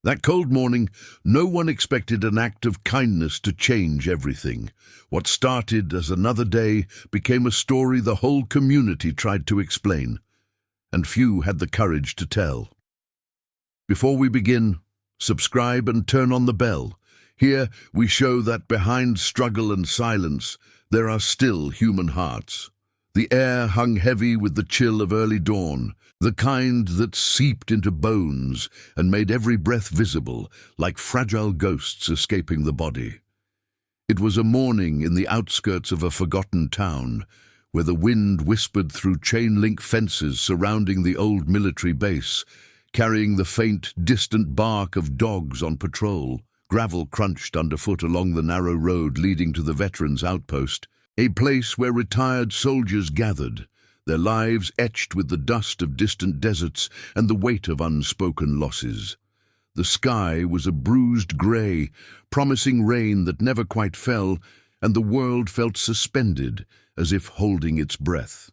That cold morning, no one expected an act of kindness to change everything. What started as another day became a story the whole community tried to explain, and few had the courage to tell. Before we begin, subscribe and turn on the bell. Here we show that behind struggle and silence, there are still human hearts. The air hung heavy with the chill of early dawn, the kind that seeped into bones and made every breath visible, like fragile ghosts escaping the body. It was a morning in the outskirts of a forgotten town, where the wind whispered through chain-link fences surrounding the old military base, carrying the faint, distant bark of dogs on patrol. Gravel crunched underfoot along the narrow road leading to the veterans' outpost, a place where retired soldiers gathered, their lives etched with the dust of distant deserts and the weight of unspoken losses. The sky was a bruised grey, promising rain that never quite fell, and the world felt suspended, as if holding its breath.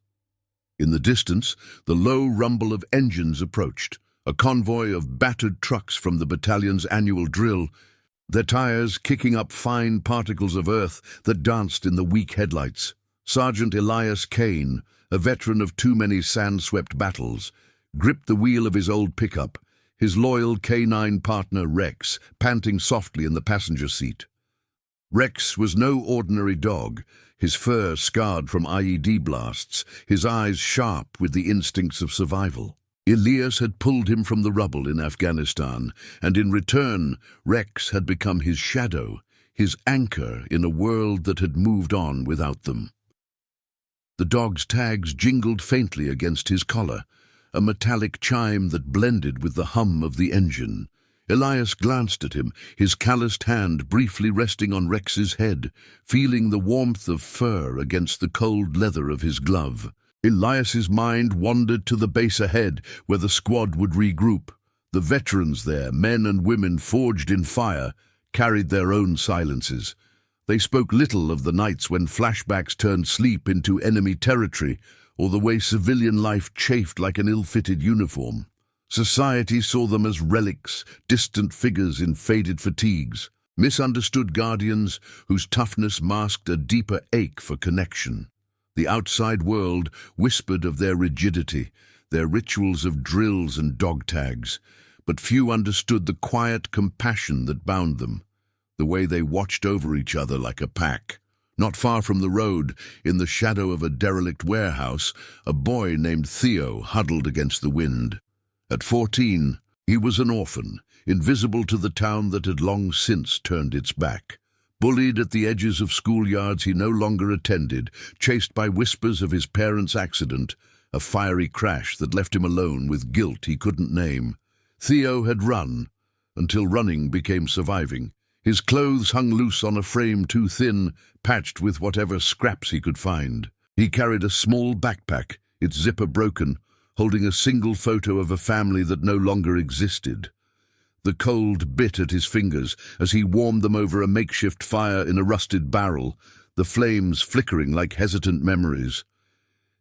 In the distance, the low rumble of engines approached, a convoy of battered trucks from the battalion's annual drill, their tires kicking up fine particles of earth that danced in the weak headlights. Sergeant Elias Kane, a veteran of too many sand-swept battles, gripped the wheel of his old pickup, his loyal canine partner Rex panting softly in the passenger seat. Rex was no ordinary dog, his fur scarred from IED blasts, his eyes sharp with the instincts of survival. Elias had pulled him from the rubble in Afghanistan, and in return, Rex had become his shadow, his anchor in a world that had moved on without them. The dog's tags jingled faintly against his collar, a metallic chime that blended with the hum of the engine. Elias glanced at him, his calloused hand briefly resting on Rex's head, feeling the warmth of fur against the cold leather of his glove. Elias's mind wandered to the base ahead, where the squad would regroup. The veterans there, men and women forged in fire, carried their own silences. They spoke little of the nights when flashbacks turned sleep into enemy territory, or the way civilian life chafed like an ill-fitted uniform. Society saw them as relics, distant figures in faded fatigues, misunderstood guardians whose toughness masked a deeper ache for connection. The outside world whispered of their rigidity, their rituals of drills and dog tags, but few understood the quiet compassion that bound them, the way they watched over each other like a pack. Not far from the road, in the shadow of a derelict warehouse, a boy named Theo huddled against the wind. At 14, he was an orphan, invisible to the town that had long since turned its back. Bullied at the edges of schoolyards he no longer attended, chased by whispers of his parents' accident, a fiery crash that left him alone with guilt he couldn't name. Theo had run, until running became surviving. His clothes hung loose on a frame too thin, patched with whatever scraps he could find. He carried a small backpack, its zipper broken, holding a single photo of a family that no longer existed. The cold bit at his fingers as he warmed them over a makeshift fire in a rusted barrel, the flames flickering like hesitant memories.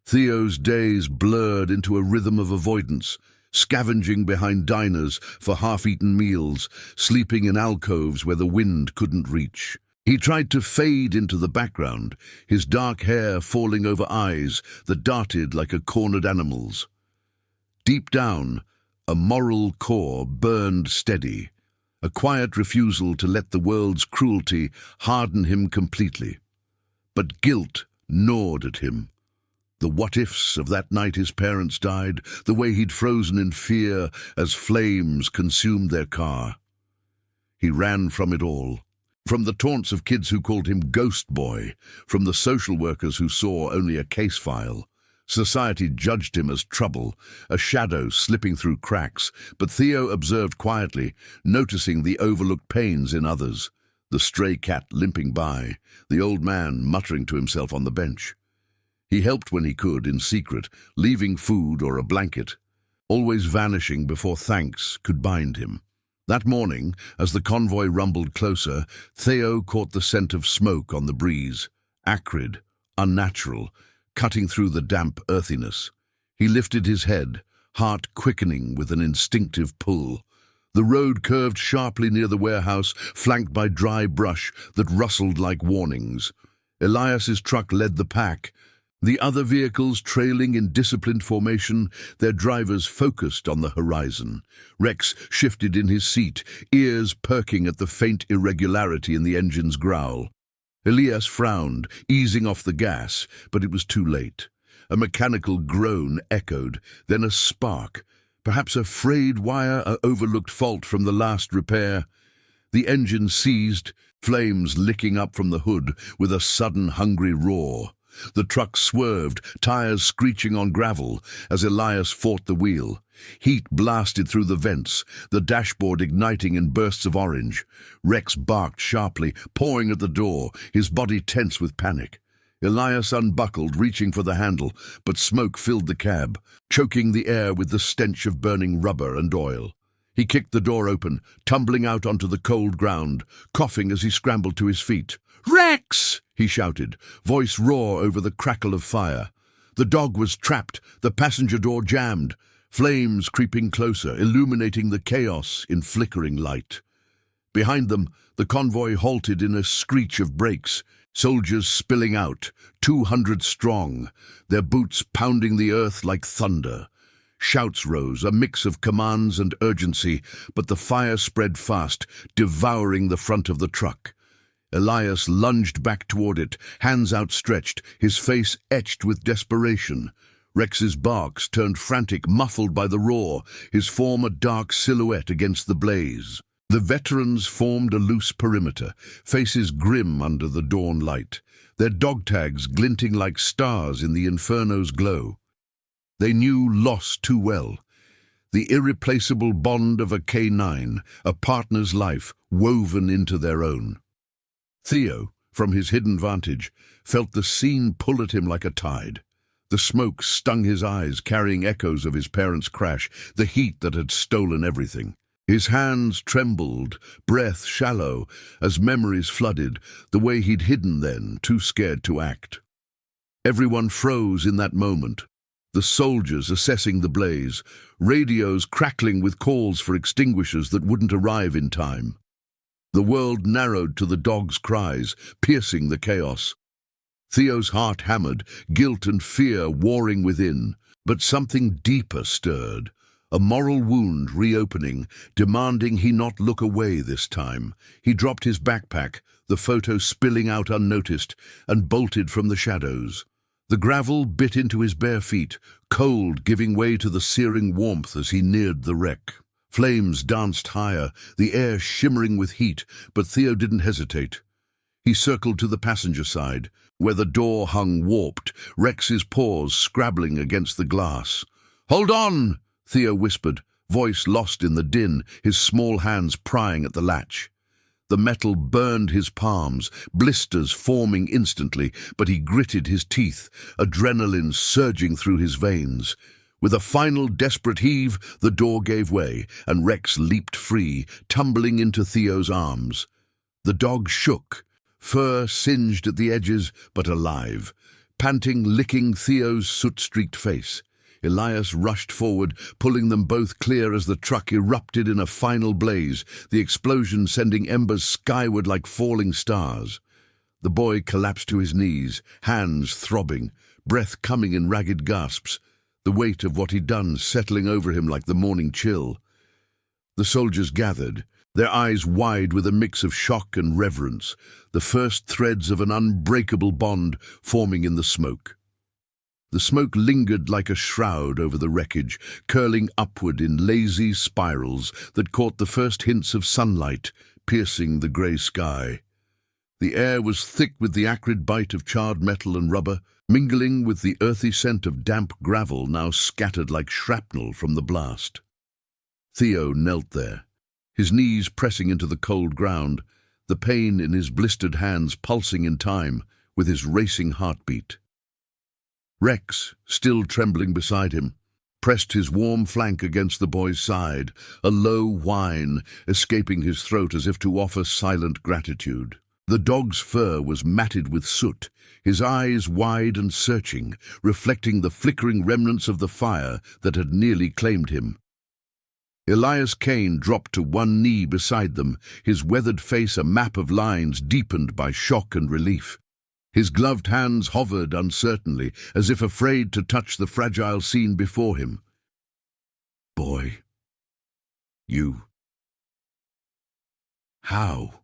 Theo's days blurred into a rhythm of avoidance, scavenging behind diners for half-eaten meals, sleeping in alcoves where the wind couldn't reach. He tried to fade into the background, his dark hair falling over eyes that darted like a cornered animal's. Deep down, a moral core burned steady, a quiet refusal to let the world's cruelty harden him completely. But guilt gnawed at him. The what-ifs of that night his parents died, the way he'd frozen in fear as flames consumed their car. He ran from it all, from the taunts of kids who called him Ghost Boy, from the social workers who saw only a case file. Society judged him as trouble, a shadow slipping through cracks, but Theo observed quietly, noticing the overlooked pains in others. The stray cat limping by, the old man muttering to himself on the bench. He helped when he could, in secret, leaving food or a blanket, always vanishing before thanks could bind him. That morning, as the convoy rumbled closer, Theo caught the scent of smoke on the breeze, acrid, unnatural, cutting through the damp earthiness. He lifted his head, heart quickening with an instinctive pull. The road curved sharply near the warehouse, flanked by dry brush that rustled like warnings. Elias's truck led the pack, the other vehicles trailing in disciplined formation, their drivers focused on the horizon. Rex shifted in his seat, ears perking at the faint irregularity in the engine's growl. Elias frowned, easing off the gas, but it was too late. A mechanical groan echoed, then a spark, perhaps a frayed wire, an overlooked fault from the last repair. The engine seized, flames licking up from the hood with a sudden hungry roar. The truck swerved, tires screeching on gravel, as Elias fought the wheel. Heat blasted through the vents, the dashboard igniting in bursts of orange. Rex barked sharply, pawing at the door, his body tense with panic. Elias unbuckled, reaching for the handle, but smoke filled the cab, choking the air with the stench of burning rubber and oil. He kicked the door open, tumbling out onto the cold ground, coughing as he scrambled to his feet. "Rex!" he shouted, voice raw over the crackle of fire. The dog was trapped, the passenger door jammed, flames creeping closer, illuminating the chaos in flickering light. Behind them, the convoy halted in a screech of brakes, soldiers spilling out, 200 strong, their boots pounding the earth like thunder. Shouts rose, a mix of commands and urgency, but the fire spread fast, devouring the front of the truck. Elias lunged back toward it, hands outstretched, his face etched with desperation. Rex's barks turned frantic, muffled by the roar, his form a dark silhouette against the blaze. The veterans formed a loose perimeter, faces grim under the dawn light, their dog tags glinting like stars in the inferno's glow. They knew loss too well. The irreplaceable bond of a K9, a partner's life, woven into their own. Theo, from his hidden vantage, felt the scene pull at him like a tide. The smoke stung his eyes, carrying echoes of his parents' crash, the heat that had stolen everything. His hands trembled, breath shallow, as memories flooded, the way he'd hidden then, too scared to act. Everyone froze in that moment. The soldiers assessing the blaze, radios crackling with calls for extinguishers that wouldn't arrive in time. The world narrowed to the dog's cries, piercing the chaos. Theo's heart hammered, guilt and fear warring within, but something deeper stirred. A moral wound reopening, demanding he not look away this time. He dropped his backpack, the photo spilling out unnoticed, and bolted from the shadows. The gravel bit into his bare feet, cold giving way to the searing warmth as he neared the wreck. Flames danced higher, the air shimmering with heat, but Theo didn't hesitate. He circled to the passenger side, where the door hung warped, Rex's paws scrabbling against the glass. "Hold on!" Theo whispered, voice lost in the din, his small hands prying at the latch. The metal burned his palms, blisters forming instantly, but he gritted his teeth, adrenaline surging through his veins. With a final desperate heave, the door gave way, and Rex leaped free, tumbling into Theo's arms. The dog shook, fur singed at the edges, but alive, panting, licking Theo's soot-streaked face. Elias rushed forward, pulling them both clear as the truck erupted in a final blaze, the explosion sending embers skyward like falling stars. The boy collapsed to his knees, hands throbbing, breath coming in ragged gasps, the weight of what he'd done settling over him like the morning chill. The soldiers gathered, their eyes wide with a mix of shock and reverence, the first threads of an unbreakable bond forming in the smoke. The smoke lingered like a shroud over the wreckage, curling upward in lazy spirals that caught the first hints of sunlight, piercing the grey sky. The air was thick with the acrid bite of charred metal and rubber, mingling with the earthy scent of damp gravel now scattered like shrapnel from the blast. Theo knelt there, his knees pressing into the cold ground, the pain in his blistered hands pulsing in time with his racing heartbeat. Rex, still trembling beside him, pressed his warm flank against the boy's side, a low whine escaping his throat as if to offer silent gratitude. The dog's fur was matted with soot, his eyes wide and searching, reflecting the flickering remnants of the fire that had nearly claimed him. Elias Kane dropped to one knee beside them, his weathered face a map of lines deepened by shock and relief. His gloved hands hovered uncertainly, as if afraid to touch the fragile scene before him. "Boy, you... how?"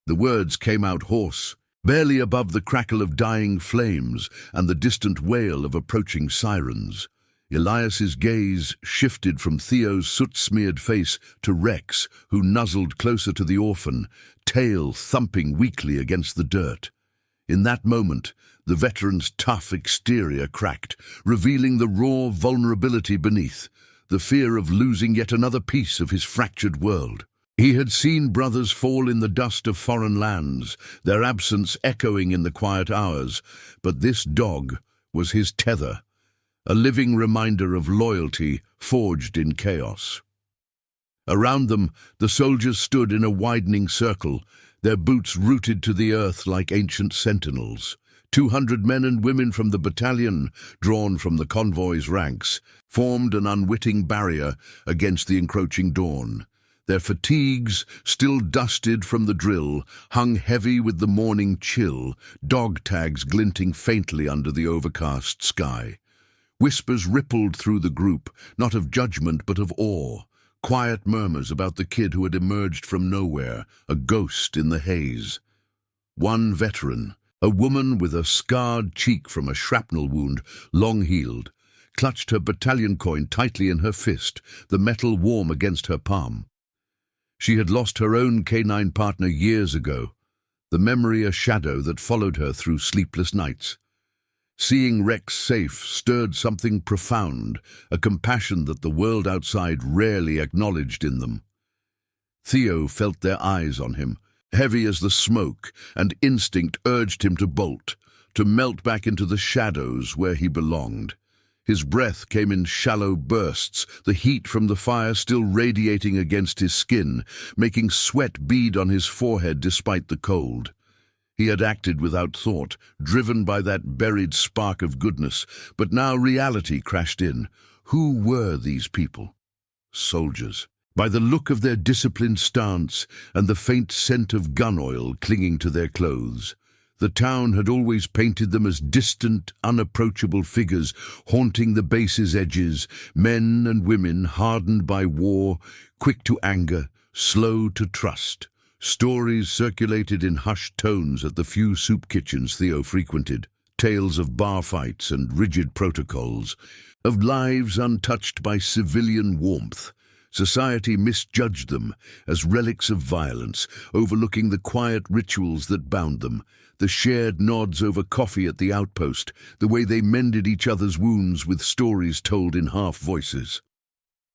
The words came out hoarse, barely above the crackle of dying flames and the distant wail of approaching sirens. Elias's gaze shifted from Theo's soot-smeared face to Rex, who nuzzled closer to the orphan, tail thumping weakly against the dirt. In that moment, the veteran's tough exterior cracked, revealing the raw vulnerability beneath, the fear of losing yet another piece of his fractured world. He had seen brothers fall in the dust of foreign lands, their absence echoing in the quiet hours, but this dog was his tether, a living reminder of loyalty forged in chaos. Around them, the soldiers stood in a widening circle, their boots rooted to the earth like ancient sentinels. 200 men and women from the battalion, drawn from the convoy's ranks, formed an unwitting barrier against the encroaching dawn. Their fatigues, still dusted from the drill, hung heavy with the morning chill, dog tags glinting faintly under the overcast sky. Whispers rippled through the group, not of judgment but of awe. Quiet murmurs about the kid who had emerged from nowhere, a ghost in the haze. One veteran, a woman with a scarred cheek from a shrapnel wound, long-healed, clutched her battalion coin tightly in her fist, the metal warm against her palm. She had lost her own canine partner years ago, the memory a shadow that followed her through sleepless nights. Seeing Rex safe stirred something profound, a compassion that the world outside rarely acknowledged in them. Theo felt their eyes on him, heavy as the smoke, and instinct urged him to bolt, to melt back into the shadows where he belonged. His breath came in shallow bursts, the heat from the fire still radiating against his skin, making sweat bead on his forehead despite the cold. He had acted without thought, driven by that buried spark of goodness, but now reality crashed in. Who were these people? Soldiers. By the look of their disciplined stance and the faint scent of gun oil clinging to their clothes. The town had always painted them as distant, unapproachable figures haunting the base's edges, men and women hardened by war, quick to anger, slow to trust. Stories circulated in hushed tones at the few soup kitchens Theo frequented, tales of bar fights and rigid protocols, of lives untouched by civilian warmth. Society misjudged them as relics of violence, overlooking the quiet rituals that bound them, the shared nods over coffee at the outpost, the way they mended each other's wounds with stories told in half voices.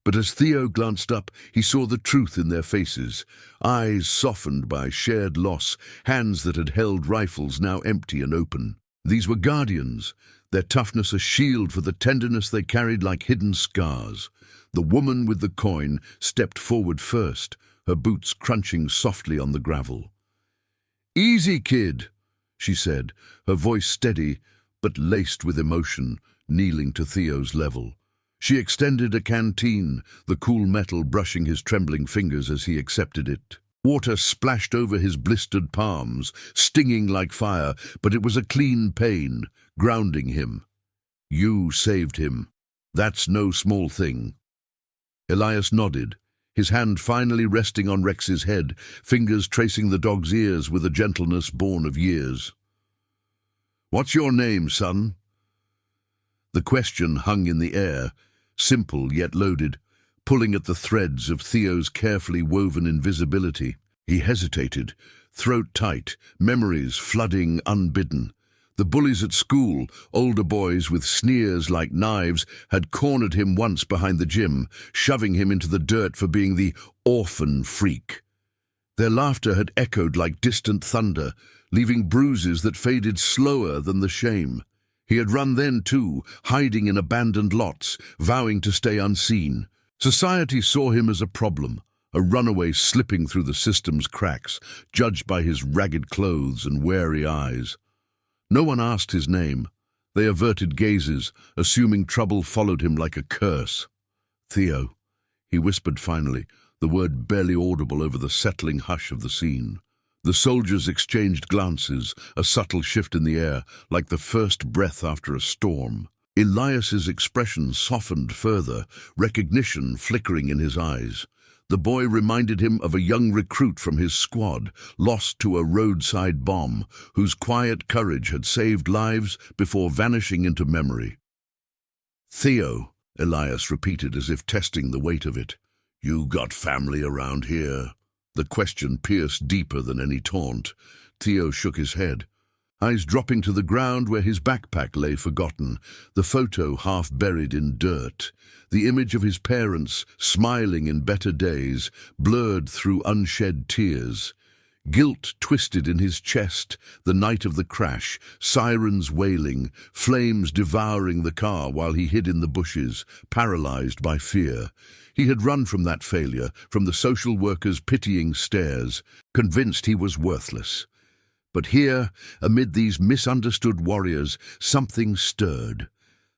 But as Theo glanced up, he saw the truth in their faces, eyes softened by shared loss, hands that had held rifles now empty and open. These were guardians, their toughness a shield for the tenderness they carried like hidden scars. The woman with the coin stepped forward first, her boots crunching softly on the gravel. "Easy, kid," she said, her voice steady but laced with emotion, kneeling to Theo's level. She extended a canteen, the cool metal brushing his trembling fingers as he accepted it. Water splashed over his blistered palms, stinging like fire, but it was a clean pain, grounding him. "You saved him. That's no small thing." Elias nodded, his hand finally resting on Rex's head, fingers tracing the dog's ears with a gentleness born of years. "What's your name, son?" The question hung in the air, simple yet loaded, pulling at the threads of Theo's carefully woven invisibility. He hesitated, throat tight, memories flooding unbidden. The bullies at school, older boys with sneers like knives, had cornered him once behind the gym, shoving him into the dirt for being the orphan freak. Their laughter had echoed like distant thunder, leaving bruises that faded slower than the shame. He had run then too, hiding in abandoned lots, vowing to stay unseen. Society saw him as a problem, a runaway slipping through the system's cracks, judged by his ragged clothes and wary eyes. No one asked his name. They averted gazes, assuming trouble followed him like a curse. Theo, he whispered finally, the word barely audible over the settling hush of the scene. The soldiers exchanged glances, a subtle shift in the air, like the first breath after a storm. Elias's expression softened further, recognition flickering in his eyes. The boy reminded him of a young recruit from his squad, lost to a roadside bomb, whose quiet courage had saved lives before vanishing into memory. "Theo," Elias repeated as if testing the weight of it. "You got family around here?" The question pierced deeper than any taunt. Theo shook his head, eyes dropping to the ground where his backpack lay forgotten, the photo half buried in dirt. The image of his parents, smiling in better days, blurred through unshed tears. Guilt twisted in his chest the night of the crash, sirens wailing, flames devouring the car while he hid in the bushes, paralyzed by fear. He had run from that failure, from the social workers' pitying stares, convinced he was worthless. But here, amid these misunderstood warriors, something stirred.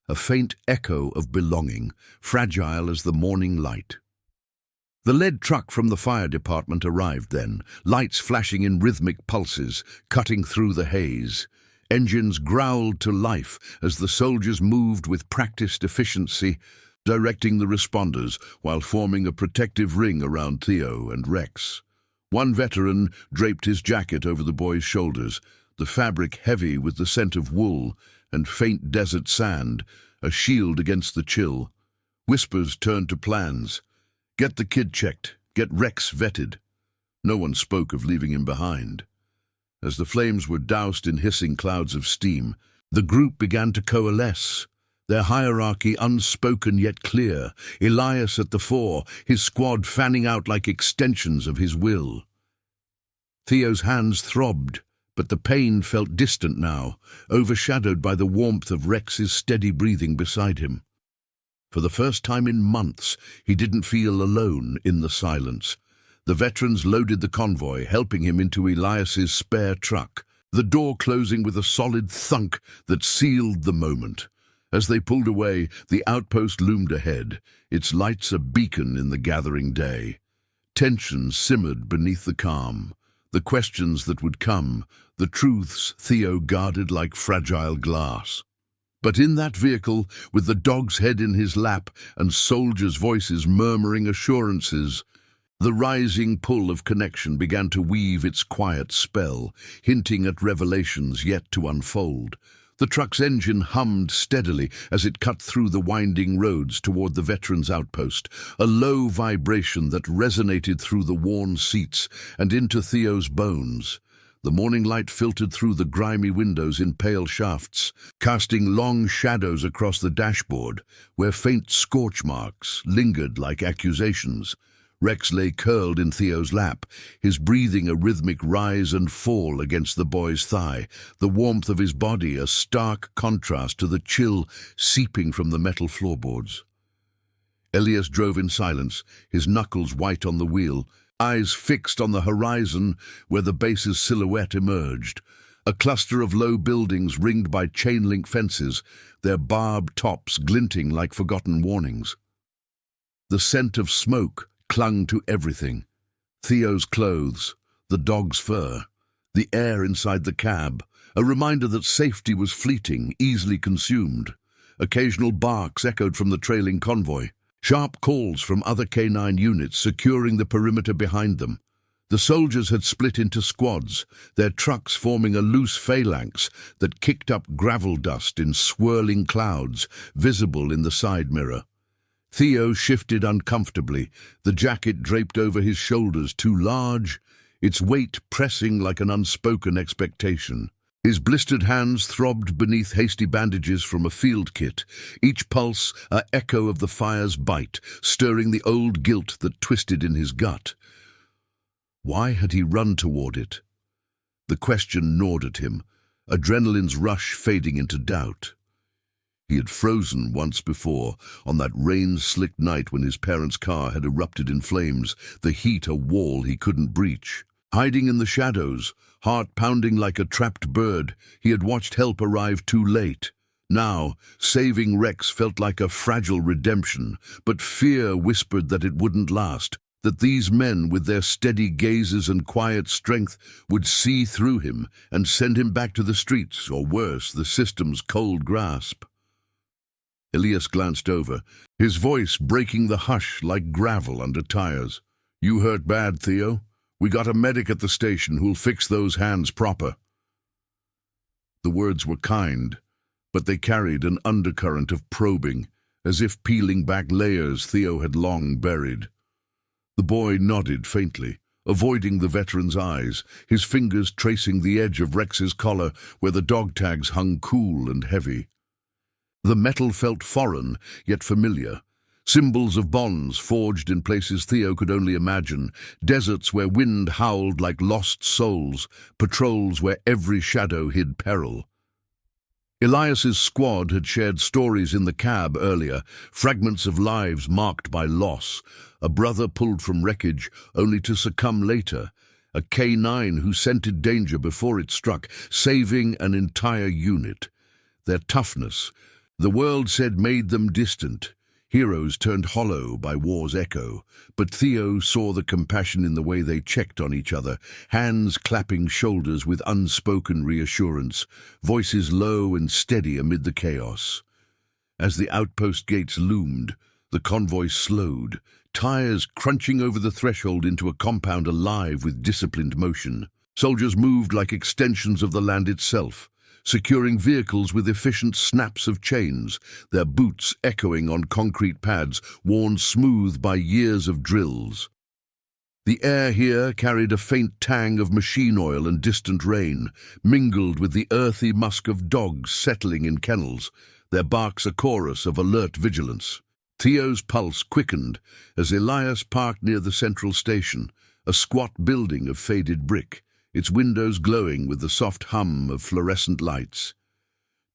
A faint echo of belonging, fragile as the morning light. The lead truck from the fire department arrived then, lights flashing in rhythmic pulses, cutting through the haze. Engines growled to life as the soldiers moved with practiced efficiency, directing the responders while forming a protective ring around Theo and Rex. One veteran draped his jacket over the boy's shoulders, the fabric heavy with the scent of wool and faint desert sand, a shield against the chill. Whispers turned to plans. Get the kid checked, get Rex vetted. No one spoke of leaving him behind. As the flames were doused in hissing clouds of steam, the group began to coalesce, their hierarchy unspoken yet clear, Elias at the fore, his squad fanning out like extensions of his will. Theo's hands throbbed, but the pain felt distant now, overshadowed by the warmth of Rex's steady breathing beside him. For the first time in months, he didn't feel alone in the silence. The veterans loaded the convoy, helping him into Elias's spare truck, the door closing with a solid thunk that sealed the moment. As they pulled away, the outpost loomed ahead, its lights a beacon in the gathering day. Tension simmered beneath the calm. The questions that would come, the truths Theo guarded like fragile glass. But in that vehicle, with the dog's head in his lap and soldiers' voices murmuring assurances, the rising pull of connection began to weave its quiet spell, hinting at revelations yet to unfold. The truck's engine hummed steadily as it cut through the winding roads toward the veterans' outpost, a low vibration that resonated through the worn seats and into Theo's bones. The morning light filtered through the grimy windows in pale shafts, casting long shadows across the dashboard, where faint scorch marks lingered like accusations. Rex lay curled in Theo's lap, his breathing a rhythmic rise and fall against the boy's thigh, the warmth of his body a stark contrast to the chill seeping from the metal floorboards. Elias drove in silence, his knuckles white on the wheel, eyes fixed on the horizon where the base's silhouette emerged, a cluster of low buildings ringed by chain-link fences, their barbed tops glinting like forgotten warnings. The scent of smoke clung to everything. Theo's clothes, the dog's fur, the air inside the cab, a reminder that safety was fleeting, easily consumed. Occasional barks echoed from the trailing convoy, sharp calls from other K9 units securing the perimeter behind them. The soldiers had split into squads, their trucks forming a loose phalanx that kicked up gravel dust in swirling clouds, visible in the side mirror. Theo shifted uncomfortably, the jacket draped over his shoulders too large, its weight pressing like an unspoken expectation. His blistered hands throbbed beneath hasty bandages from a field kit, each pulse an echo of the fire's bite, stirring the old guilt that twisted in his gut. Why had he run toward it? The question gnawed at him, adrenaline's rush fading into doubt. He had frozen once before, on that rain-slicked night when his parents' car had erupted in flames, the heat a wall he couldn't breach. Hiding in the shadows, heart pounding like a trapped bird, he had watched help arrive too late. Now, saving Rex felt like a fragile redemption, but fear whispered that it wouldn't last, that these men, with their steady gazes and quiet strength, would see through him and send him back to the streets, or worse, the system's cold grasp. Elias glanced over, his voice breaking the hush like gravel under tires. "You hurt bad, Theo? We got a medic at the station who'll fix those hands proper." The words were kind, but they carried an undercurrent of probing, as if peeling back layers Theo had long buried. The boy nodded faintly, avoiding the veteran's eyes, his fingers tracing the edge of Rex's collar where the dog tags hung cool and heavy. The metal felt foreign, yet familiar. Symbols of bonds forged in places Theo could only imagine, deserts where wind howled like lost souls, patrols where every shadow hid peril. Elias's squad had shared stories in the cab earlier, fragments of lives marked by loss. A brother pulled from wreckage, only to succumb later. A K9 who scented danger before it struck, saving an entire unit. Their toughness, the world said, made them distant. Heroes turned hollow by war's echo, but Theo saw the compassion in the way they checked on each other, hands clapping shoulders with unspoken reassurance, voices low and steady amid the chaos. As the outpost gates loomed, the convoy slowed, tires crunching over the threshold into a compound alive with disciplined motion. Soldiers moved like extensions of the land itself, securing vehicles with efficient snaps of chains, their boots echoing on concrete pads worn smooth by years of drills. The air here carried a faint tang of machine oil and distant rain, mingled with the earthy musk of dogs settling in kennels, their barks a chorus of alert vigilance. Theo's pulse quickened as Elias parked near the central station, a squat building of faded brick, its windows glowing with the soft hum of fluorescent lights.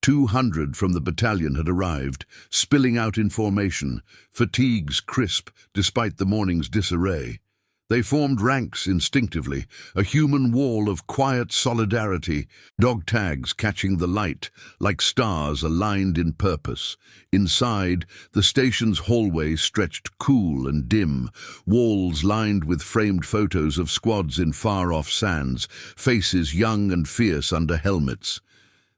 200 from the battalion had arrived, spilling out in formation, fatigues crisp despite the morning's disarray. They formed ranks instinctively, a human wall of quiet solidarity, dog tags catching the light, like stars aligned in purpose. Inside, the station's hallway stretched cool and dim, walls lined with framed photos of squads in far-off sands, faces young and fierce under helmets.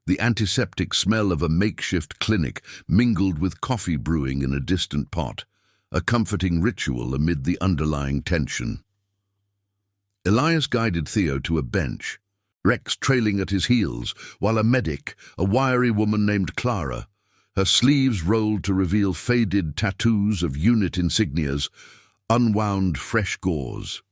The antiseptic smell of a makeshift clinic mingled with coffee brewing in a distant pot, a comforting ritual amid the underlying tension. Elias guided Theo to a bench, Rex trailing at his heels, while a medic, a wiry woman named Clara, her sleeves rolled to reveal faded tattoos of unit insignias, unwound fresh gauze.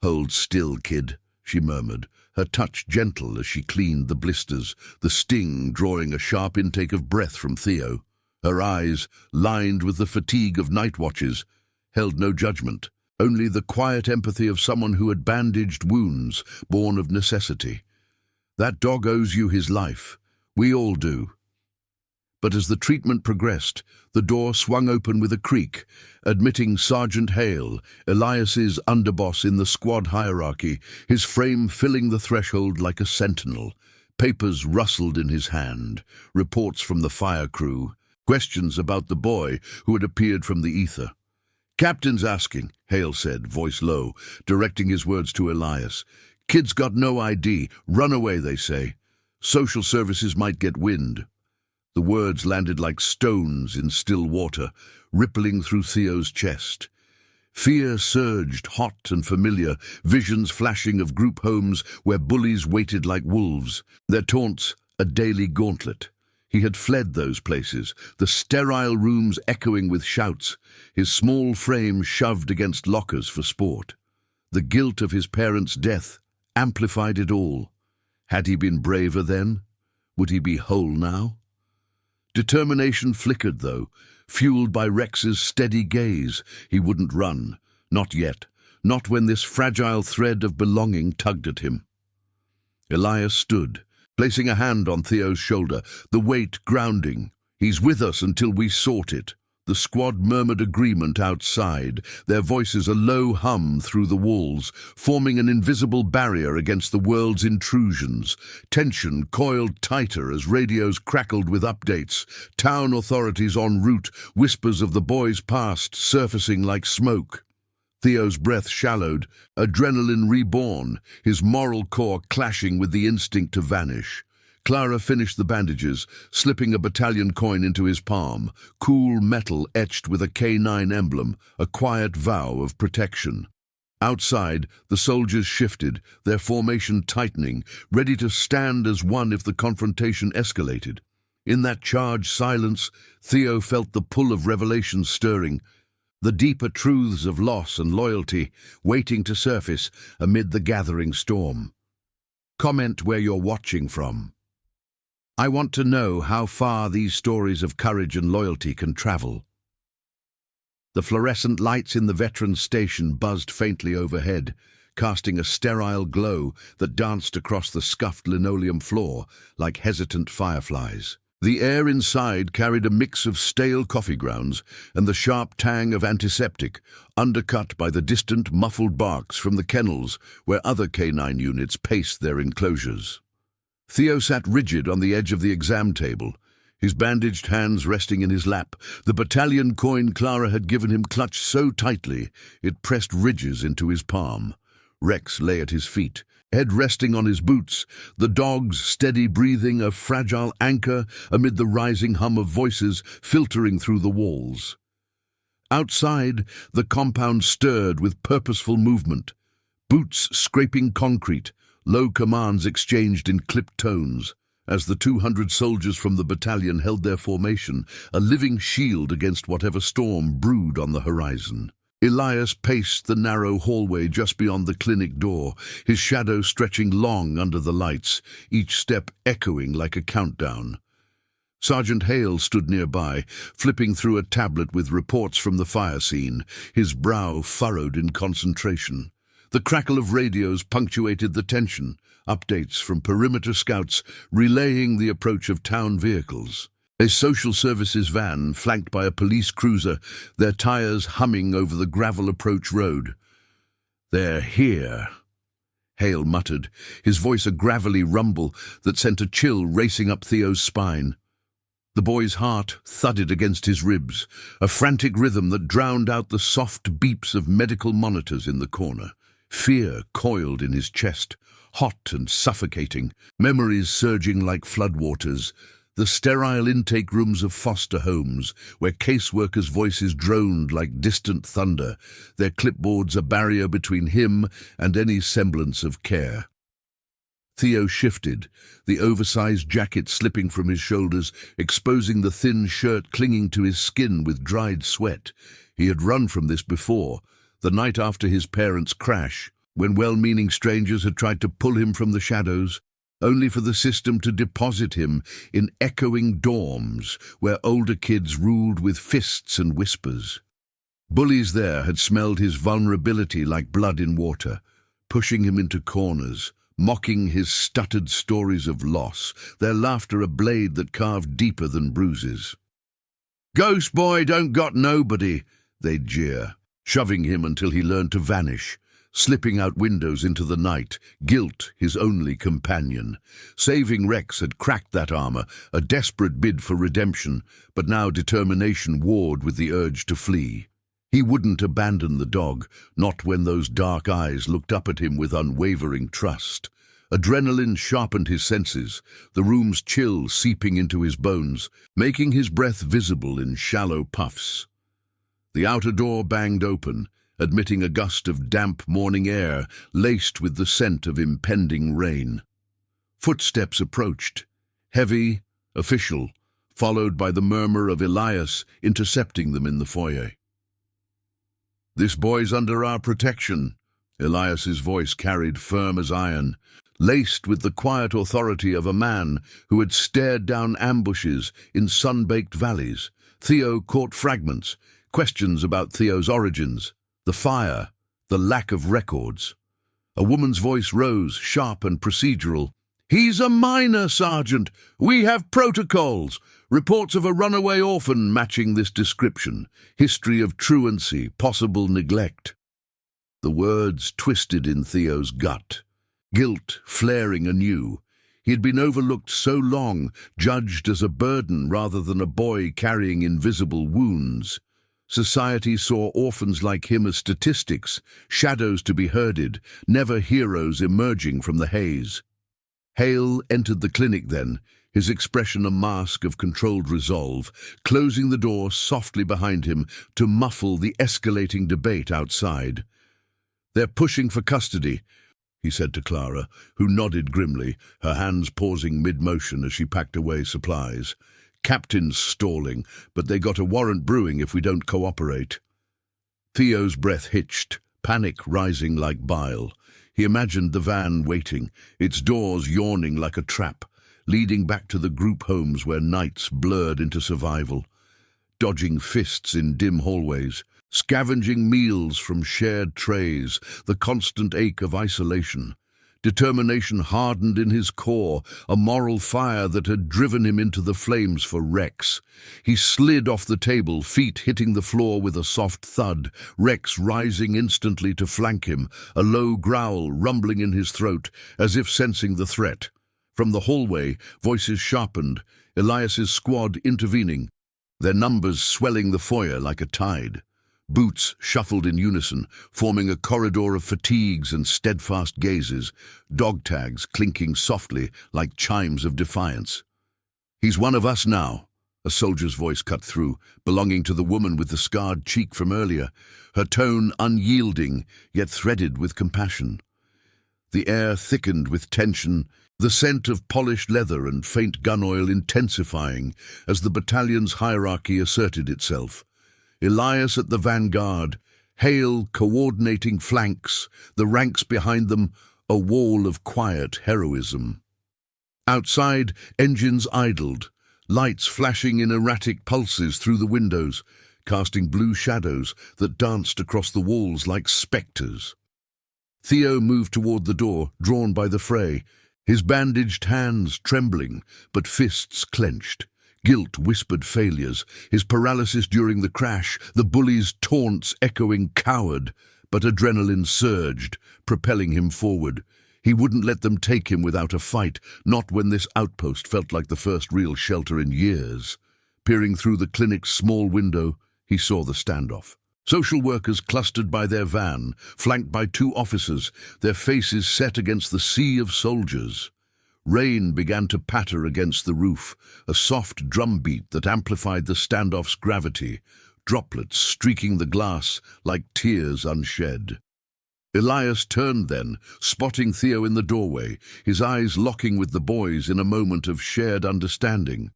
"Hold still, kid," she murmured, her touch gentle as she cleaned the blisters, the sting drawing a sharp intake of breath from Theo. Her eyes, lined with the fatigue of night watches, held no judgment, only the quiet empathy of someone who had bandaged wounds born of necessity. "That dog owes you his life. We all do." But as the treatment progressed, the door swung open with a creak, admitting Sergeant Hale, Elias's underboss in the squad hierarchy, his frame filling the threshold like a sentinel. Papers rustled in his hand, reports from the fire crew, questions about the boy who had appeared from the ether. "Captain's asking," Hale said, voice low, directing his words to Elias. "Kid's got no ID. Run away, they say. Social services might get wind." The words landed like stones in still water, rippling through Theo's chest. Fear surged, hot and familiar, visions flashing of group homes where bullies waited like wolves, their taunts a daily gauntlet. He had fled those places, the sterile rooms echoing with shouts, his small frame shoved against lockers for sport. The guilt of his parents' death amplified it all. Had he been braver then? Would he be whole now? Determination flickered, though, fueled by Rex's steady gaze. He wouldn't run. Not yet. Not when this fragile thread of belonging tugged at him. Elias stood, placing a hand on Theo's shoulder, the weight grounding. "He's with us until we sort it." The squad murmured agreement outside, their voices a low hum through the walls, forming an invisible barrier against the world's intrusions. Tension coiled tighter as radios crackled with updates. Town authorities en route, whispers of the boys' past surfacing like smoke. Theo's breath shallowed, adrenaline reborn, his moral core clashing with the instinct to vanish. Clara finished the bandages, slipping a battalion coin into his palm, cool metal etched with a K9 emblem, a quiet vow of protection. Outside, the soldiers shifted, their formation tightening, ready to stand as one if the confrontation escalated. In that charged silence, Theo felt the pull of revelation stirring, the deeper truths of loss and loyalty waiting to surface amid the gathering storm. Comment where you're watching from. I want to know how far these stories of courage and loyalty can travel. The fluorescent lights in the veterans' station buzzed faintly overhead, casting a sterile glow that danced across the scuffed linoleum floor like hesitant fireflies. The air inside carried a mix of stale coffee grounds and the sharp tang of antiseptic, undercut by the distant, muffled barks from the kennels where other K9 units paced their enclosures. Theo sat rigid on the edge of the exam table, his bandaged hands resting in his lap, the battalion coin Clara had given him clutched so tightly it pressed ridges into his palm. Rex lay at his feet, head resting on his boots, the dog's steady breathing a fragile anchor amid the rising hum of voices filtering through the walls. Outside, the compound stirred with purposeful movement, boots scraping concrete, low commands exchanged in clipped tones. As the 200 soldiers from the battalion held their formation, a living shield against whatever storm brewed on the horizon. Elias paced the narrow hallway just beyond the clinic door, his shadow stretching long under the lights, each step echoing like a countdown. Sergeant Hale stood nearby, flipping through a tablet with reports from the fire scene, his brow furrowed in concentration. The crackle of radios punctuated the tension, updates from perimeter scouts relaying the approach of town vehicles. A social services van flanked by a police cruiser, their tires humming over the gravel approach road. "They're here," Hale muttered, his voice a gravelly rumble that sent a chill racing up Theo's spine. The boy's heart thudded against his ribs, a frantic rhythm that drowned out the soft beeps of medical monitors in the corner. Fear coiled in his chest, hot and suffocating, memories surging like floodwaters. The sterile intake rooms of foster homes, where caseworkers' voices droned like distant thunder, their clipboards a barrier between him and any semblance of care. Theo shifted, the oversized jacket slipping from his shoulders, exposing the thin shirt clinging to his skin with dried sweat. He had run from this before, the night after his parents' crash, when well-meaning strangers had tried to pull him from the shadows, only for the system to deposit him in echoing dorms where older kids ruled with fists and whispers. Bullies there had smelled his vulnerability like blood in water, pushing him into corners, mocking his stuttered stories of loss, their laughter a blade that carved deeper than bruises. "Ghost boy don't got nobody," they'd jeer, shoving him until he learned to vanish, slipping out windows into the night, guilt his only companion. Saving Rex had cracked that armor, a desperate bid for redemption, but now determination warred with the urge to flee. He wouldn't abandon the dog, not when those dark eyes looked up at him with unwavering trust. Adrenaline sharpened his senses, the room's chill seeping into his bones, making his breath visible in shallow puffs. The outer door banged open, admitting a gust of damp morning air laced with the scent of impending rain. Footsteps approached, heavy, official, followed by the murmur of Elias intercepting them in the foyer. "This boy's under our protection," Elias's voice carried firm as iron, laced with the quiet authority of a man who had stared down ambushes in sun-baked valleys. Theo caught fragments, questions about Theo's origins, the fire, the lack of records. A woman's voice rose, sharp and procedural. "He's a minor, Sergeant. We have protocols. Reports of a runaway orphan matching this description. History of truancy, possible neglect." The words twisted in Theo's gut. Guilt flaring anew. He had been overlooked so long, judged as a burden rather than a boy carrying invisible wounds. Society saw orphans like him as statistics, shadows to be herded, never heroes emerging from the haze. Hale entered the clinic then, his expression a mask of controlled resolve, closing the door softly behind him to muffle the escalating debate outside. "They're pushing for custody," he said to Clara, who nodded grimly, her hands pausing mid-motion as she packed away supplies. "Captain's stalling, but they got a warrant brewing if we don't cooperate." Theo's breath hitched, panic rising like bile. He imagined the van waiting, its doors yawning like a trap, leading back to the group homes where nights blurred into survival. Dodging fists in dim hallways, scavenging meals from shared trays, the constant ache of isolation. Determination hardened in his core, a moral fire that had driven him into the flames for Rex. He slid off the table, feet hitting the floor with a soft thud, Rex rising instantly to flank him, a low growl rumbling in his throat, as if sensing the threat. From the hallway, voices sharpened, Elias's squad intervening, their numbers swelling the foyer like a tide. Boots shuffled in unison, forming a corridor of fatigues and steadfast gazes, dog tags clinking softly like chimes of defiance. "He's one of us now," a soldier's voice cut through, belonging to the woman with the scarred cheek from earlier, her tone unyielding, yet threaded with compassion. The air thickened with tension, the scent of polished leather and faint gun oil intensifying as the battalion's hierarchy asserted itself. Elias at the vanguard, Hale coordinating flanks, the ranks behind them a wall of quiet heroism. Outside, engines idled, lights flashing in erratic pulses through the windows, casting blue shadows that danced across the walls like spectres. Theo moved toward the door, drawn by the fray, his bandaged hands trembling, but fists clenched. Guilt whispered failures, his paralysis during the crash, the bully's taunts echoing coward, but adrenaline surged, propelling him forward. He wouldn't let them take him without a fight, not when this outpost felt like the first real shelter in years. Peering through the clinic's small window, he saw the standoff. Social workers clustered by their van, flanked by 2 officers, their faces set against the sea of soldiers. Rain began to patter against the roof, a soft drumbeat that amplified the standoff's gravity, droplets streaking the glass like tears unshed. Elias turned then, spotting Theo in the doorway, his eyes locking with the boys in a moment of shared understanding.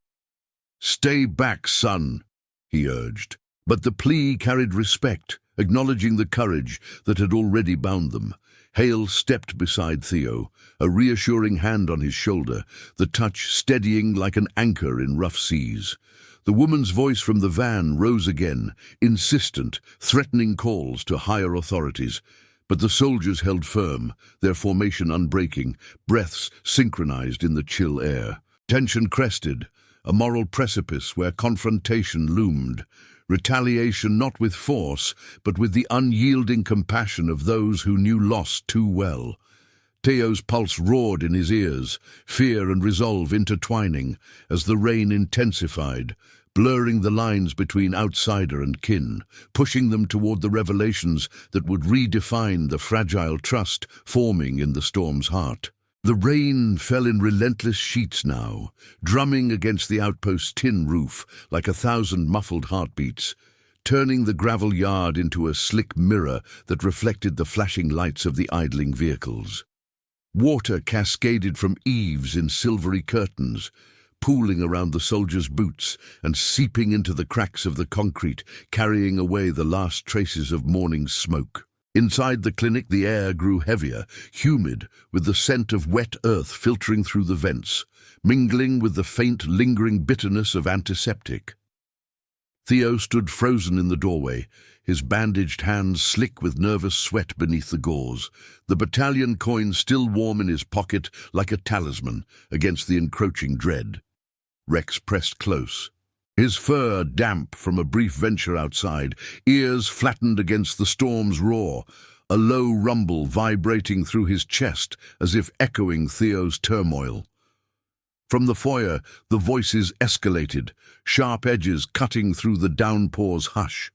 "Stay back, son," he urged, but the plea carried respect, acknowledging the courage that had already bound them. Hale stepped beside Theo, a reassuring hand on his shoulder, the touch steadying like an anchor in rough seas. The woman's voice from the van rose again, insistent, threatening calls to higher authorities. But the soldiers held firm, their formation unbreaking, breaths synchronized in the chill air. Tension crested, a moral precipice where confrontation loomed. Retaliation not with force, but with the unyielding compassion of those who knew loss too well. Theo's pulse roared in his ears, fear and resolve intertwining, as the rain intensified, blurring the lines between outsider and kin, pushing them toward the revelations that would redefine the fragile trust forming in the storm's heart. The rain fell in relentless sheets now, drumming against the outpost's tin roof like 1,000 muffled heartbeats, turning the gravel yard into a slick mirror that reflected the flashing lights of the idling vehicles. Water cascaded from eaves in silvery curtains, pooling around the soldiers' boots and seeping into the cracks of the concrete, carrying away the last traces of morning smoke. Inside the clinic, the air grew heavier, humid, with the scent of wet earth filtering through the vents, mingling with the faint, lingering bitterness of antiseptic. Theo stood frozen in the doorway, his bandaged hands slick with nervous sweat beneath the gauze, the battalion coin still warm in his pocket like a talisman against the encroaching dread. Rex pressed close, his fur damp from a brief venture outside, ears flattened against the storm's roar, a low rumble vibrating through his chest as if echoing Theo's turmoil. From the foyer, the voices escalated, sharp edges cutting through the downpour's hush.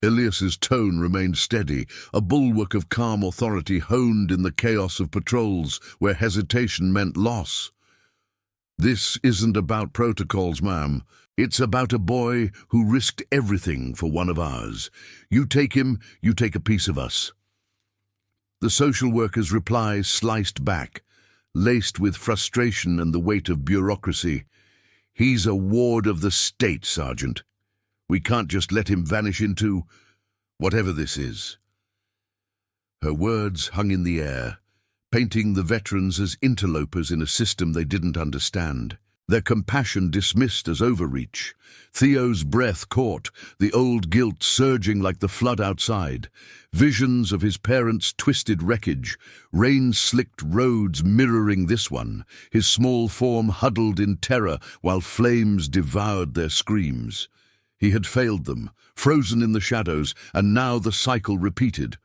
Elias's tone remained steady, a bulwark of calm authority honed in the chaos of patrols where hesitation meant loss. "This isn't about protocols, ma'am. It's about a boy who risked everything for one of ours. You take him, you take a piece of us." The social worker's reply sliced back, laced with frustration and the weight of bureaucracy. "He's a ward of the state, Sergeant. We can't just let him vanish into whatever this is." Her words hung in the air, painting the veterans as interlopers in a system they didn't understand. Their compassion dismissed as overreach. Theo's breath caught, the old guilt surging like the flood outside. Visions of his parents' twisted wreckage, rain-slicked roads mirroring this one, his small form huddled in terror while flames devoured their screams. He had failed them, frozen in the shadows, and now the cycle repeated.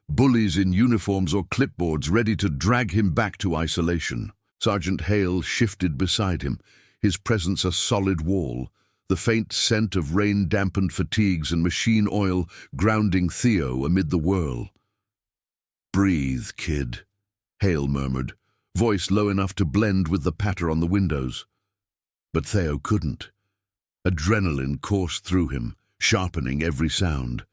Bullies in uniforms or clipboards ready to drag him back to isolation. Sergeant Hale shifted beside him, his presence a solid wall, the faint scent of rain-dampened fatigues and machine oil grounding Theo amid the whirl. "Breathe, kid," Hale murmured, voice low enough to blend with the patter on the windows. But Theo couldn't. Adrenaline coursed through him, sharpening every sound.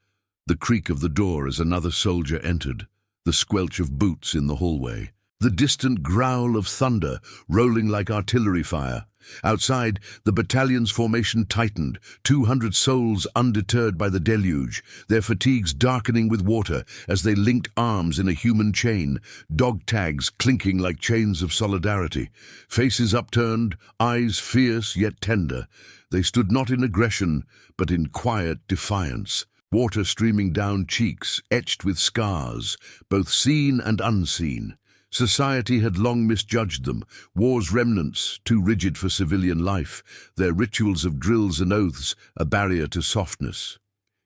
The creak of the door as another soldier entered, the squelch of boots in the hallway, the distant growl of thunder rolling like artillery fire. Outside, the battalion's formation tightened, 200 souls undeterred by the deluge, their fatigues darkening with water as they linked arms in a human chain, dog tags clinking like chains of solidarity. Faces upturned, eyes fierce yet tender. They stood not in aggression, but in quiet defiance. Water streaming down cheeks, etched with scars, both seen and unseen. Society had long misjudged them, war's remnants, too rigid for civilian life, their rituals of drills and oaths a barrier to softness.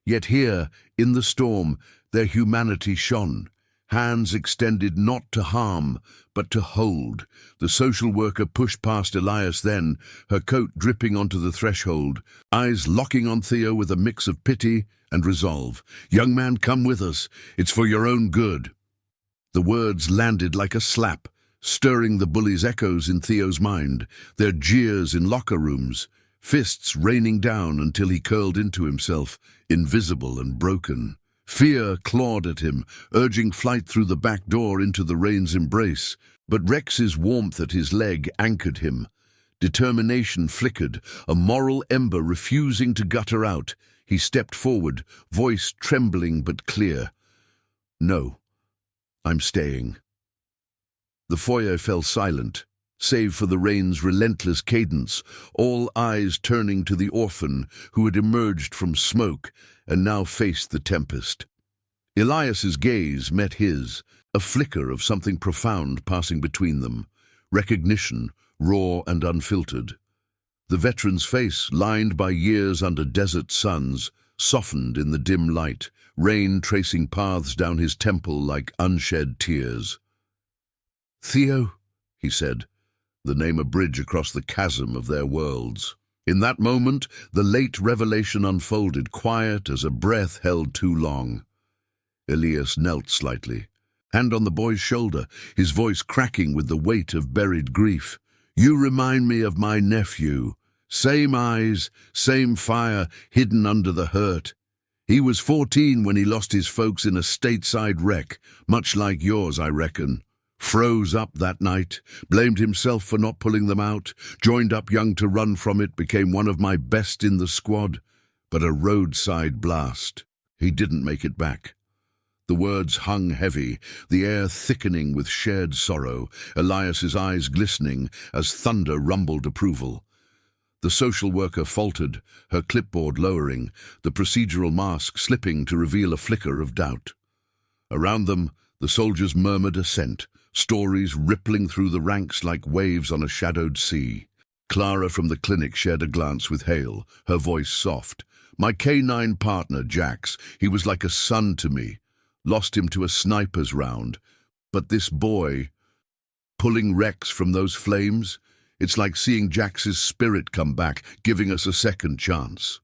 Yet here, in the storm, their humanity shone, hands extended not to harm, but to hold. The social worker pushed past Elias then, her coat dripping onto the threshold, eyes locking on Theo with a mix of pity and resolve. "Young man, come with us. It's for your own good." The words landed like a slap, stirring the bullies' echoes in Theo's mind, their jeers in locker rooms, fists raining down until he curled into himself, invisible and broken. Fear clawed at him, urging flight through the back door into the rain's embrace, but Rex's warmth at his leg anchored him. Determination flickered, a moral ember refusing to gutter out. He stepped forward, voice trembling but clear. "No. I'm staying." The foyer fell silent, save for the rain's relentless cadence, all eyes turning to the orphan who had emerged from smoke and now faced the tempest. Elias's gaze met his, a flicker of something profound passing between them, recognition, raw and unfiltered. The veteran's face, lined by years under desert suns, softened in the dim light, rain tracing paths down his temple like unshed tears. "Theo," he said, the name a bridge across the chasm of their worlds. In that moment, the late revelation unfolded, quiet as a breath held too long. Elias knelt slightly, hand on the boy's shoulder, his voice cracking with the weight of buried grief. "You remind me of my nephew. Same eyes, same fire hidden under the hurt. He was 14 when he lost his folks in a stateside wreck, much like yours, I reckon. Froze up that night, blamed himself for not pulling them out, joined up young to run from it, became one of my best in the squad. But a roadside blast. He didn't make it back." The words hung heavy, the air thickening with shared sorrow, Elias's eyes glistening as thunder rumbled approval. The social worker faltered, her clipboard lowering, the procedural mask slipping to reveal a flicker of doubt. Around them, the soldiers murmured assent, stories rippling through the ranks like waves on a shadowed sea. Clara from the clinic shared a glance with Hale, her voice soft. "My K9 partner, Jax, he was like a son to me. Lost him to a sniper's round. But this boy, pulling Rex from those flames, it's like seeing Jax's spirit come back, giving us a second chance."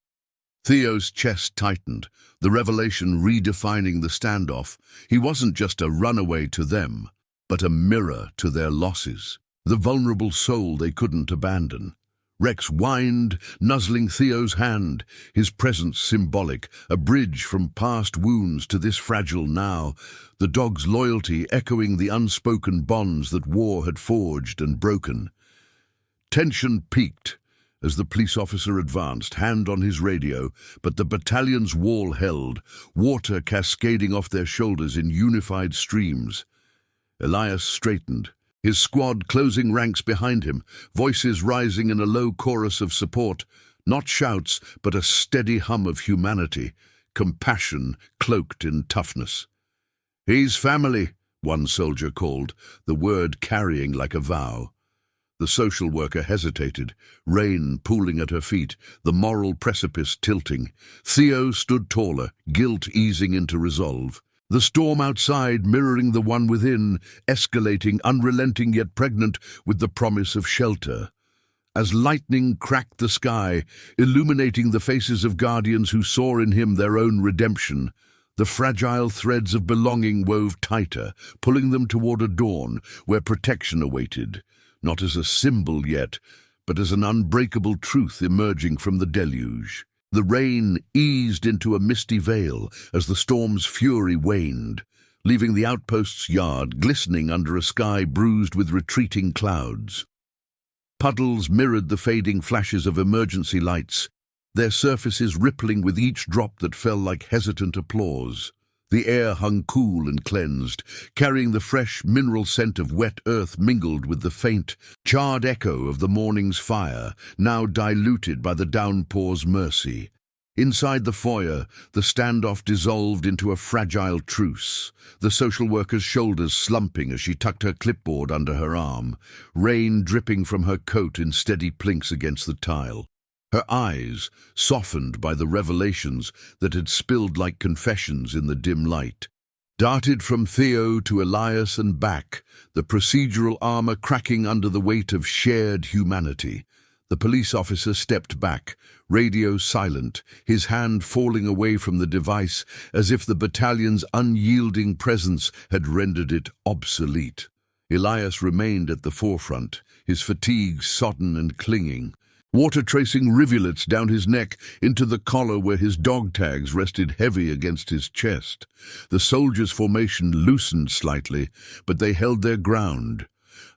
Theo's chest tightened, the revelation redefining the standoff. He wasn't just a runaway to them, but a mirror to their losses, the vulnerable soul they couldn't abandon. Rex whined, nuzzling Theo's hand, his presence symbolic, a bridge from past wounds to this fragile now, the dog's loyalty echoing the unspoken bonds that war had forged and broken. Tension peaked as the police officer advanced, hand on his radio, but the battalion's wall held, water cascading off their shoulders in unified streams. Elias straightened, his squad closing ranks behind him, voices rising in a low chorus of support, not shouts, but a steady hum of humanity, compassion cloaked in toughness. "He's family," one soldier called, the word carrying like a vow. The social worker hesitated, rain pooling at her feet, the moral precipice tilting. Theo stood taller, guilt easing into resolve. The storm outside mirroring the one within, escalating, unrelenting yet pregnant with the promise of shelter. As lightning cracked the sky, illuminating the faces of guardians who saw in him their own redemption, the fragile threads of belonging wove tighter, pulling them toward a dawn where protection awaited, not as a symbol yet, but as an unbreakable truth emerging from the deluge. The rain eased into a misty veil as the storm's fury waned, leaving the outpost's yard glistening under a sky bruised with retreating clouds. Puddles mirrored the fading flashes of emergency lights, their surfaces rippling with each drop that fell like hesitant applause. The air hung cool and cleansed, carrying the fresh mineral scent of wet earth mingled with the faint, charred echo of the morning's fire, now diluted by the downpour's mercy. Inside the foyer, the standoff dissolved into a fragile truce, the social worker's shoulders slumping as she tucked her clipboard under her arm, rain dripping from her coat in steady plinks against the tile. Her eyes, softened by the revelations that had spilled like confessions in the dim light, darted from Theo to Elias and back, the procedural armor cracking under the weight of shared humanity. The police officer stepped back, radio silent, his hand falling away from the device as if the battalion's unyielding presence had rendered it obsolete. Elias remained at the forefront, his fatigue sodden and clinging, water tracing rivulets down his neck into the collar where his dog tags rested heavy against his chest. The soldiers' formation loosened slightly, but they held their ground,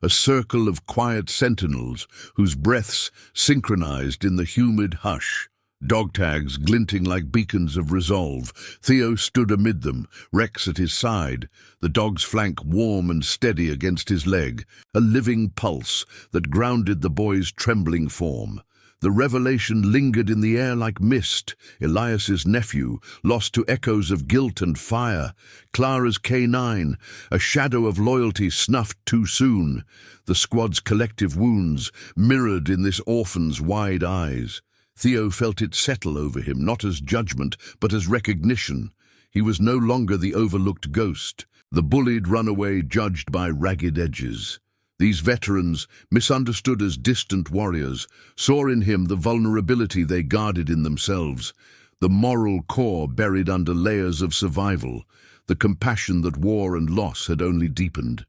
a circle of quiet sentinels whose breaths synchronized in the humid hush. Dog tags glinting like beacons of resolve. Theo stood amid them, Rex at his side, the dog's flank warm and steady against his leg, a living pulse that grounded the boy's trembling form. The revelation lingered in the air like mist. Elias's nephew, lost to echoes of guilt and fire. Clara's K9, a shadow of loyalty snuffed too soon. The squad's collective wounds mirrored in this orphan's wide eyes. Theo felt it settle over him, not as judgment, but as recognition. He was no longer the overlooked ghost, the bullied runaway judged by ragged edges. These veterans, misunderstood as distant warriors, saw in him the vulnerability they guarded in themselves, the moral core buried under layers of survival, the compassion that war and loss had only deepened.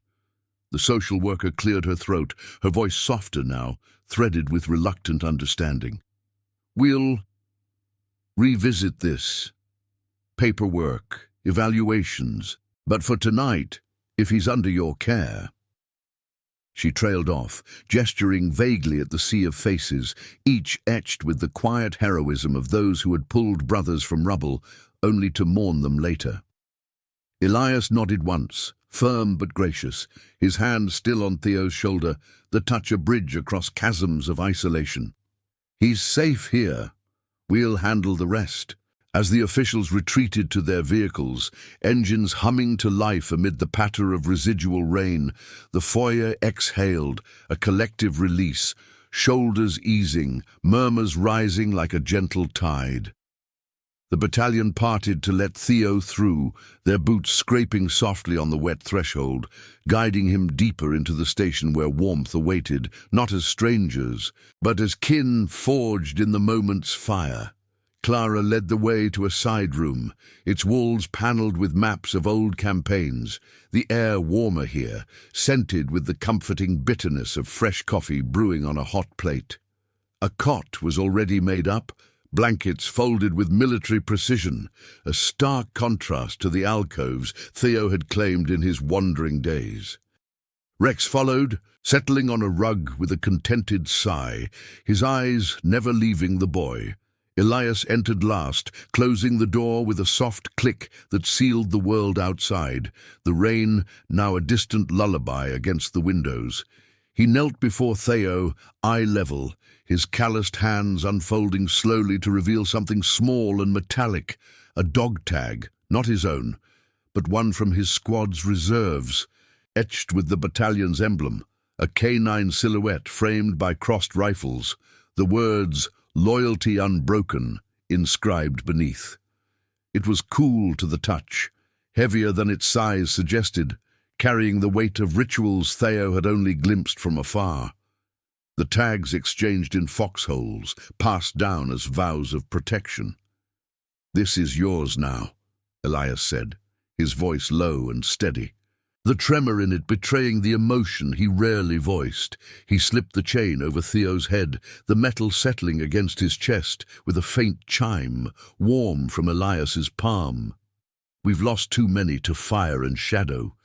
The social worker cleared her throat, her voice softer now, threaded with reluctant understanding. "We'll revisit this. Paperwork, evaluations. But for tonight, if he's under your care." She trailed off, gesturing vaguely at the sea of faces, each etched with the quiet heroism of those who had pulled brothers from rubble, only to mourn them later. Elias nodded once, firm but gracious, his hand still on Theo's shoulder, the touch a bridge across chasms of isolation. "He's safe here. We'll handle the rest." As the officials retreated to their vehicles, engines humming to life amid the patter of residual rain, the foyer exhaled, a collective release, shoulders easing, murmurs rising like a gentle tide. The battalion parted to let Theo through, their boots scraping softly on the wet threshold, guiding him deeper into the station where warmth awaited, not as strangers, but as kin forged in the moment's fire. Clara led the way to a side room, its walls panelled with maps of old campaigns, the air warmer here, scented with the comforting bitterness of fresh coffee brewing on a hot plate. A cot was already made up, blankets folded with military precision, a stark contrast to the alcoves Theo had claimed in his wandering days. Rex followed, settling on a rug with a contented sigh, his eyes never leaving the boy. Elias entered last, closing the door with a soft click that sealed the world outside, the rain now a distant lullaby against the windows. He knelt before Theo, eye level, his calloused hands unfolding slowly to reveal something small and metallic, a dog tag, not his own, but one from his squad's reserves, etched with the battalion's emblem, a canine silhouette framed by crossed rifles, the words "Loyalty Unbroken" inscribed beneath. It was cool to the touch, heavier than its size suggested, carrying the weight of rituals Theo had only glimpsed from afar. The tags exchanged in foxholes, passed down as vows of protection. "This is yours now," Elias said, his voice low and steady, the tremor in it betraying the emotion he rarely voiced. He slipped the chain over Theo's head, the metal settling against his chest with a faint chime, warm from Elias's palm. "We've lost too many to fire and shadow.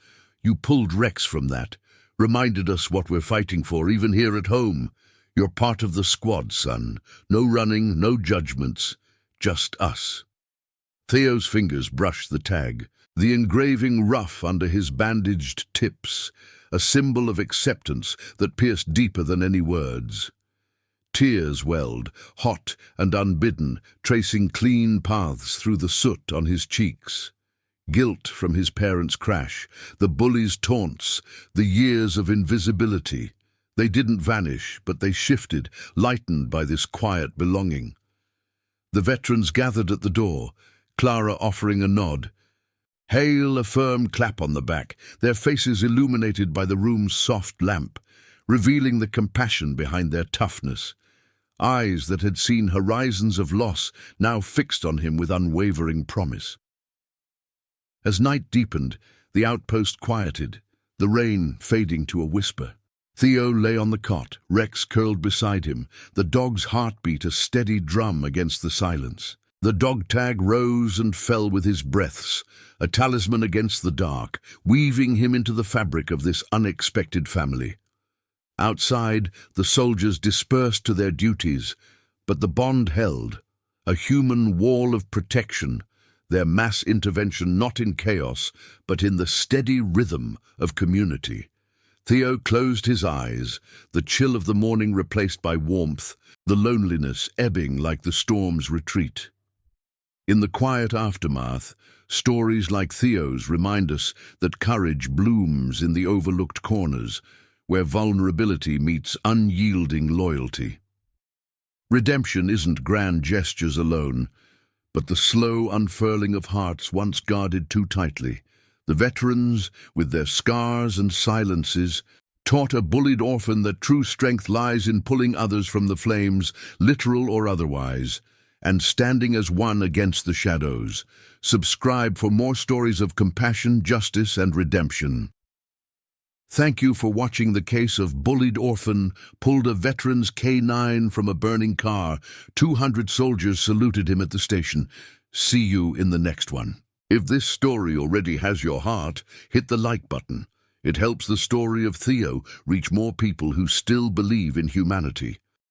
You pulled Rex from that, reminded us what we're fighting for, even here at home. You're part of the squad, son. No running, no judgments, just us." Theo's fingers brushed the tag, the engraving rough under his bandaged tips, a symbol of acceptance that pierced deeper than any words. Tears welled, hot and unbidden, tracing clean paths through the soot on his cheeks. Guilt from his parents' crash, the bullies' taunts, the years of invisibility. They didn't vanish, but they shifted, lightened by this quiet belonging. The veterans gathered at the door, Clara offering a nod. Hail a firm clap on the back, their faces illuminated by the room's soft lamp, revealing the compassion behind their toughness. Eyes that had seen horizons of loss now fixed on him with unwavering promise. As night deepened, the outpost quieted, the rain fading to a whisper. Theo lay on the cot, Rex curled beside him, the dog's heartbeat a steady drum against the silence. The dog tag rose and fell with his breaths, a talisman against the dark, weaving him into the fabric of this unexpected family. Outside, the soldiers dispersed to their duties, but the bond held, a human wall of protection, their mass intervention not in chaos, but in the steady rhythm of community. Theo closed his eyes, the chill of the morning replaced by warmth, the loneliness ebbing like the storm's retreat. In the quiet aftermath, stories like Theo's remind us that courage blooms in the overlooked corners, where vulnerability meets unyielding loyalty. Redemption isn't grand gestures alone, but the slow unfurling of hearts once guarded too tightly. The veterans, with their scars and silences, taught a bullied orphan that true strength lies in pulling others from the flames, literal or otherwise, and standing as one against the shadows. Subscribe for more stories of compassion, justice, and redemption. Thank you for watching the case of Bullied Orphan pulled a veteran's K9 from a burning car. 200 soldiers saluted him at the station. See you in the next one. If this story already has your heart, hit the like button. It helps the story of Theo reach more people who still believe in humanity.